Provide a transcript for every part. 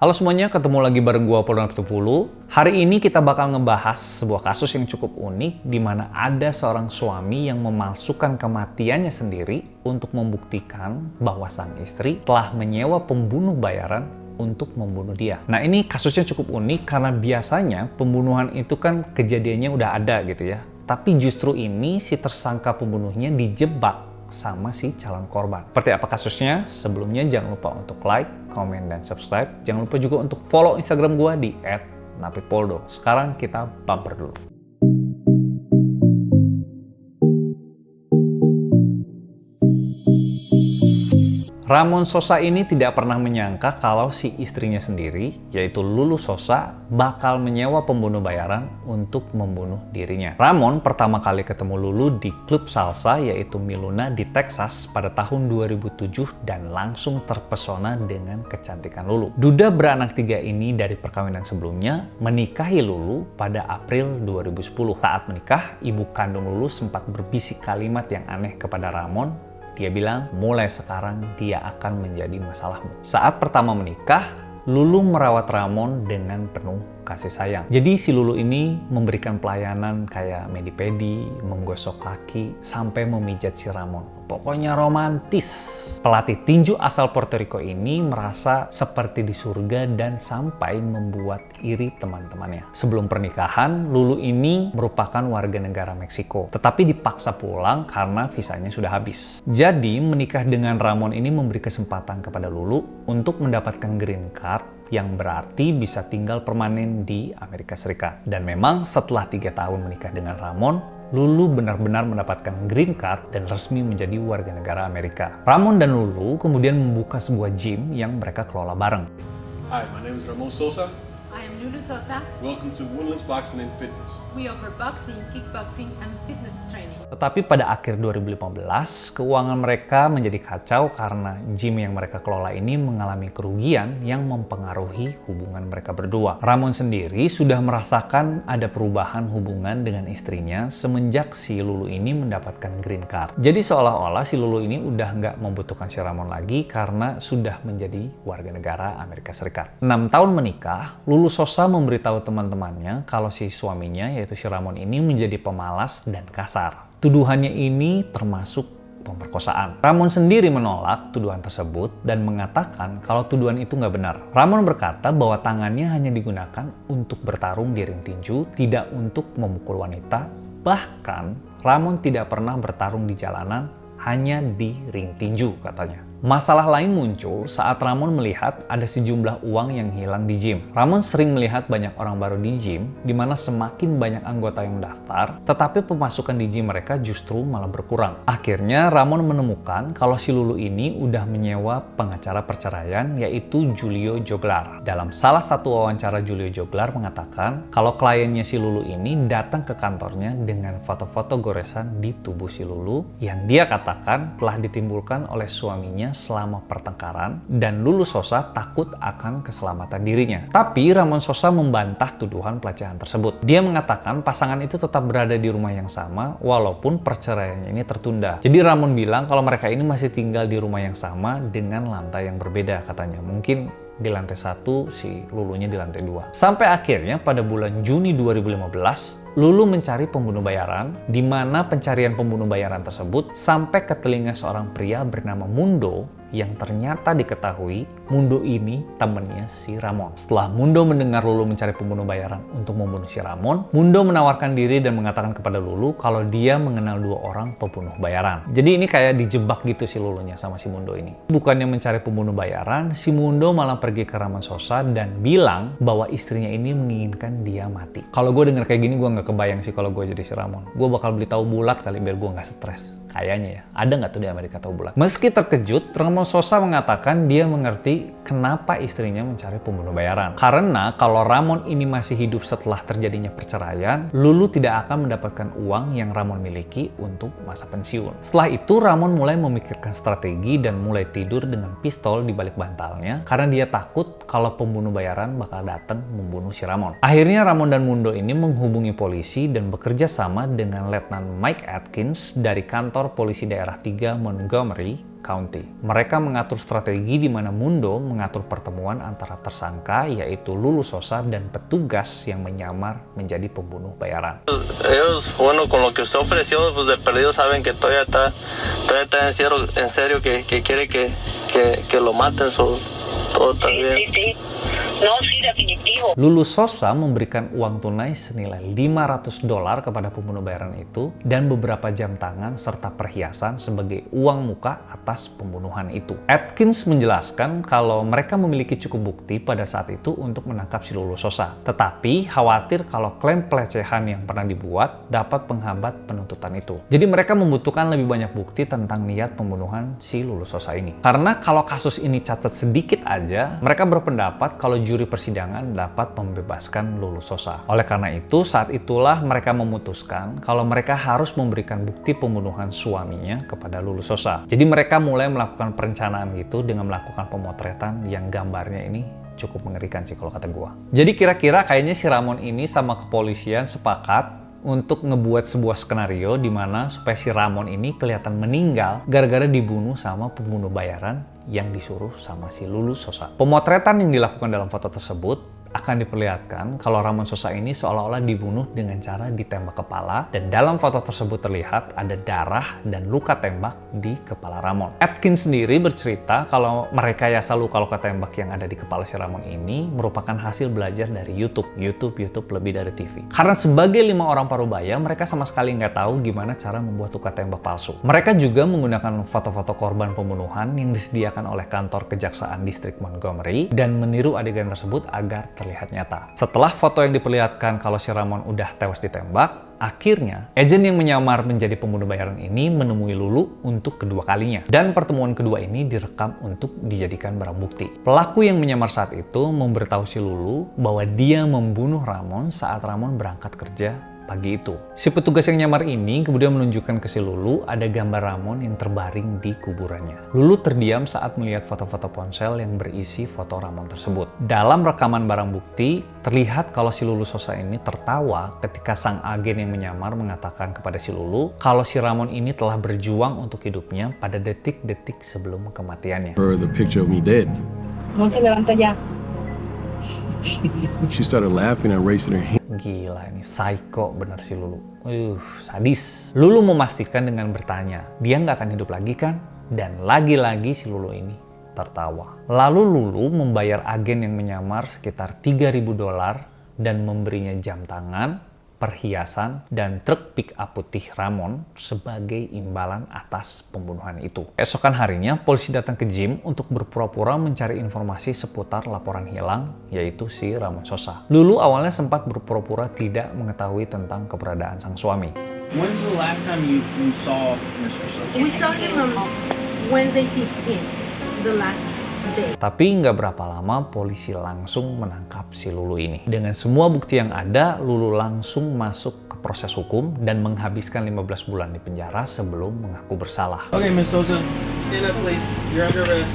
Halo semuanya, ketemu lagi bareng gua Poldan Petupulu. Hari ini kita bakal ngebahas sebuah kasus yang cukup unik di mana ada seorang suami yang memalsukan kematiannya sendiri untuk membuktikan bahwa sang istri telah menyewa pembunuh bayaran untuk membunuh dia. Nah, ini kasusnya cukup unik karena biasanya pembunuhan itu kan kejadiannya udah ada gitu ya. Tapi justru ini si tersangka pembunuhnya dijebak sama si calon korban. Seperti apa kasusnya? Sebelumnya jangan lupa untuk like, komen, dan subscribe. Jangan lupa juga untuk follow Instagram gua di @napipoldo. Sekarang kita bumper dulu. Ramon Sosa ini tidak pernah menyangka kalau si istrinya sendiri, yaitu Lulu Sosa, bakal menyewa pembunuh bayaran untuk membunuh dirinya. Ramon pertama kali ketemu Lulu di klub salsa, yaitu Miluna di Texas pada tahun 2007 dan langsung terpesona dengan kecantikan Lulu. Duda beranak 3 ini dari perkawinan sebelumnya menikahi Lulu pada April 2010. Saat menikah, ibu kandung Lulu sempat berbisik kalimat yang aneh kepada Ramon. Dia bilang, mulai sekarang dia akan menjadi masalahmu. Saat pertama menikah, Lulu merawat Ramon dengan penuh kasih sayang. Jadi si Lulu ini memberikan pelayanan kayak medi-pedi, menggosok kaki, sampai memijat si Ramon. Pokoknya romantis. Pelatih tinju asal Puerto Rico ini merasa seperti di surga dan sampai membuat iri teman-temannya. Sebelum pernikahan, Lulu ini merupakan warga negara Meksiko, tetapi dipaksa pulang karena visanya sudah habis. Jadi menikah dengan Ramon ini memberi kesempatan kepada Lulu untuk mendapatkan green card yang berarti bisa tinggal permanen di Amerika Serikat. Dan memang setelah 3 tahun menikah dengan Ramon, Lulu benar-benar mendapatkan green card dan resmi menjadi warga negara Amerika. Ramon dan Lulu kemudian membuka sebuah gym yang mereka kelola bareng. Hi, my name is Ramon Sosa. I am Lulu Sosa. Welcome to Woodlands Boxing and Fitness. We offer boxing, kickboxing, and fitness training. Tetapi pada akhir 2015, keuangan mereka menjadi kacau karena gym yang mereka kelola ini mengalami kerugian yang mempengaruhi hubungan mereka berdua. Ramon sendiri sudah merasakan ada perubahan hubungan dengan istrinya semenjak si Lulu ini mendapatkan green card. Jadi seolah-olah si Lulu ini udah nggak membutuhkan si Ramon lagi karena sudah menjadi warga negara Amerika Serikat. 6 tahun menikah, Lulu Sosa memberitahu teman-temannya kalau si suaminya, yaitu si Ramon ini menjadi pemalas dan kasar. Tuduhannya ini termasuk pemerkosaan. Ramon sendiri menolak tuduhan tersebut dan mengatakan kalau tuduhan itu nggak benar. Ramon berkata bahwa tangannya hanya digunakan untuk bertarung di ring tinju, tidak untuk memukul wanita. Bahkan, Ramon tidak pernah bertarung di jalanan, hanya di ring tinju katanya. Masalah lain muncul saat Ramon melihat ada sejumlah uang yang hilang di gym. Ramon sering melihat banyak orang baru di gym, di mana semakin banyak anggota yang mendaftar, tetapi pemasukan di gym mereka justru malah berkurang. Akhirnya Ramon menemukan kalau si Lulu ini udah menyewa pengacara perceraian, yaitu Julio Joglar. Dalam salah satu wawancara, Julio Joglar mengatakan kalau kliennya si Lulu ini datang ke kantornya dengan foto-foto goresan di tubuh si Lulu yang dia katakan telah ditimbulkan oleh suaminya selama pertengkaran, dan Lulu Sosa takut akan keselamatan dirinya. Tapi Ramon Sosa membantah tuduhan pelecehan tersebut. Dia mengatakan pasangan itu tetap berada di rumah yang sama walaupun perceraiannya ini tertunda. Jadi Ramon bilang kalau mereka ini masih tinggal di rumah yang sama dengan lantai yang berbeda katanya. Mungkin di lantai 1, si Lulunya di lantai 2. Sampai akhirnya pada bulan Juni 2015, Lulu mencari pembunuh bayaran, di mana pencarian pembunuh bayaran tersebut sampai ke telinga seorang pria bernama Mundo, yang ternyata diketahui Mundo ini temannya si Ramon. Setelah Mundo mendengar Lulu mencari pembunuh bayaran untuk membunuh si Ramon, Mundo menawarkan diri dan mengatakan kepada Lulu kalau dia mengenal 2 orang pembunuh bayaran. Jadi ini kayak dijebak gitu si Lulunya sama si Mundo ini. Bukannya mencari pembunuh bayaran, si Mundo malah pergi ke Ramon Sosa dan bilang bahwa istrinya ini menginginkan dia mati. Kalau gue denger kayak gini, gue nggak kebayang sih kalau gue jadi si Ramon. Gue bakal beli tahu bulat kali biar gue nggak stres. Kayaknya ya, ada nggak tuh di Amerika tahu bulat? Meski terkejut, Ramon Sosa mengatakan dia mengerti kenapa istrinya mencari pembunuh bayaran. Karena kalau Ramon ini masih hidup setelah terjadinya perceraian, Lulu tidak akan mendapatkan uang yang Ramon miliki untuk masa pensiun. Setelah itu, Ramon mulai memikirkan strategi dan mulai tidur dengan pistol di balik bantalnya karena dia takut kalau pembunuh bayaran bakal datang membunuh si Ramon. Akhirnya Ramon dan Mundo ini menghubungi polisi dan bekerja sama dengan Letnan Mike Atkins dari kantor kantor polisi daerah 3 Montgomery County. Mereka mengatur strategi di mana Mundo mengatur pertemuan antara tersangka yaitu Lulu Sosa dan petugas yang menyamar menjadi pembunuh bayaran. Ellos, bueno, con lo que usted ofreció, pues de perdido saben que todavía está en serio que quiere que lo maten, todo está bien. Sí. No, sí, definitivo. Lulu Sosa memberikan uang tunai senilai $500 kepada pembunuh bayaran itu dan beberapa jam tangan serta perhiasan sebagai uang muka atas pembunuhan itu. Atkins menjelaskan kalau mereka memiliki cukup bukti pada saat itu untuk menangkap si Lulu Sosa. Tetapi khawatir kalau klaim pelecehan yang pernah dibuat dapat menghambat penuntutan itu. Jadi mereka membutuhkan lebih banyak bukti tentang niat pembunuhan si Lulu Sosa ini. Karena kalau kasus ini cacat sedikit aja, mereka berpendapat kalau juri persidangan dapat membebaskan Lulu Sosa. Oleh karena itu, saat itulah mereka memutuskan kalau mereka harus memberikan bukti pembunuhan suaminya kepada Lulu Sosa. Jadi mereka mulai melakukan perencanaan gitu dengan melakukan pemotretan yang gambarnya ini cukup mengerikan sih kalau kata gua. Jadi kira-kira kayaknya si Ramon ini sama kepolisian sepakat untuk ngebuat sebuah skenario di mana supaya si Ramon ini kelihatan meninggal gara-gara dibunuh sama pembunuh bayaran yang disuruh sama si Lulu Sosa. Pemotretan yang dilakukan dalam foto tersebut akan diperlihatkan kalau Ramon Sosa ini seolah-olah dibunuh dengan cara ditembak kepala dan dalam foto tersebut terlihat ada darah dan luka tembak di kepala Ramon. Atkins sendiri bercerita kalau merekayasa luka-luka tembak yang ada di kepala si Ramon ini merupakan hasil belajar dari YouTube lebih dari TV. Karena sebagai 5 orang parubaya, mereka sama sekali nggak tahu gimana cara membuat luka tembak palsu. Mereka juga menggunakan foto-foto korban pembunuhan yang disediakan oleh kantor kejaksaan distrik Montgomery dan meniru adegan tersebut agar terlihat nyata. Setelah foto yang diperlihatkan kalau si Ramon udah tewas ditembak, akhirnya agen yang menyamar menjadi pembunuh bayaran ini menemui Lulu untuk kedua kalinya. Dan pertemuan kedua ini direkam untuk dijadikan barang bukti. Pelaku yang menyamar saat itu memberitahu si Lulu bahwa dia membunuh Ramon saat Ramon berangkat kerja pagi itu. Si petugas yang nyamar ini kemudian menunjukkan ke si Lulu ada gambar Ramon yang terbaring di kuburannya. Lulu terdiam saat melihat foto-foto ponsel yang berisi foto Ramon tersebut. Dalam rekaman barang bukti, terlihat kalau si Lulu Sosa ini tertawa ketika sang agen yang menyamar mengatakan kepada si Lulu kalau si Ramon ini telah berjuang untuk hidupnya pada detik-detik sebelum kematiannya. For the picture of me dead. No se levanta ya. She started laughing and raising her hand. Gila, ini psycho bener si Lulu. Sadis. Lulu memastikan dengan bertanya, dia nggak akan hidup lagi kan? Dan lagi-lagi si Lulu ini tertawa. Lalu Lulu membayar agen yang menyamar sekitar $3.000 dan memberinya jam tangan, perhiasan, dan truk pick-up putih Ramon sebagai imbalan atas pembunuhan itu. Keesokan harinya, polisi datang ke gym untuk berpura-pura mencari informasi seputar laporan hilang, yaitu si Ramon Sosa. Lulu awalnya sempat berpura-pura tidak mengetahui tentang keberadaan sang suami. When's the last time you saw Mr. Sosa? We saw him on Wednesday 15, the last day. Tapi nggak berapa lama polisi langsung menangkap si Lulu ini. Dengan semua bukti yang ada, Lulu langsung masuk ke proses hukum dan menghabiskan 15 bulan di penjara sebelum mengaku bersalah. Okay, Miss Sosa, stand up, please. You're under arrest.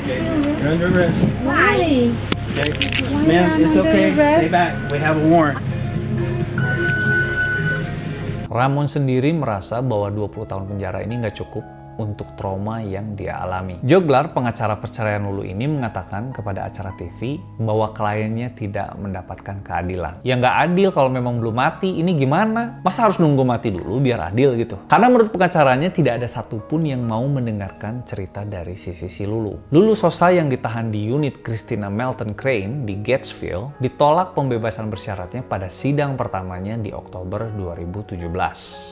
Okay, you're under arrest. Why? Okay, ma'am, it's okay. Stay back. We have a warrant. Ramon sendiri merasa bahwa 20 tahun penjara ini nggak cukup untuk trauma yang dia alami. Joglar, pengacara perceraian Lulu ini mengatakan kepada acara TV bahwa kliennya tidak mendapatkan keadilan. Ya nggak adil kalau memang belum mati, ini gimana? Masa harus nunggu mati dulu biar adil gitu? Karena menurut pengacaranya tidak ada satupun yang mau mendengarkan cerita dari sisi si Lulu. Lulu Sosa yang ditahan di unit Christina Melton Crane di Gatesville ditolak pembebasan bersyaratnya pada sidang pertamanya di Oktober 2017.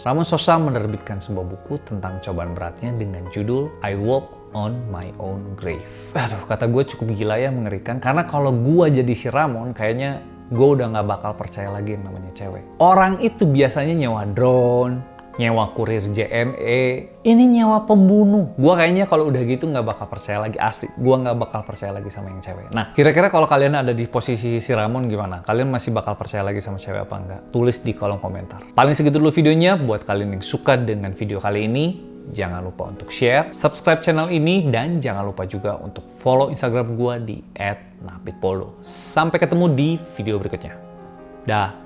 Ramon Sosa menerbitkan sebuah buku tentang cobaan beratnya dengan judul I Walk on My Own Grave. Aduh, kata gue cukup gila ya, mengerikan. Karena kalau gue jadi si Ramon, kayaknya gue udah gak bakal percaya lagi yang namanya cewek. Orang itu biasanya nyewa drone, nyewa kurir JNE, ini nyewa pembunuh. Gue kayaknya kalau udah gitu gak bakal percaya lagi, asli. Gue gak bakal percaya lagi sama yang cewek. Nah, kira-kira kalau kalian ada di posisi si Ramon gimana? Kalian masih bakal percaya lagi sama cewek apa enggak? Tulis di kolom komentar. Paling segitu dulu videonya. Buat kalian yang suka dengan video kali ini, jangan lupa untuk share, subscribe channel ini, dan jangan lupa juga untuk follow Instagram gue di @napitpoldo. Sampai ketemu di video berikutnya. Dah.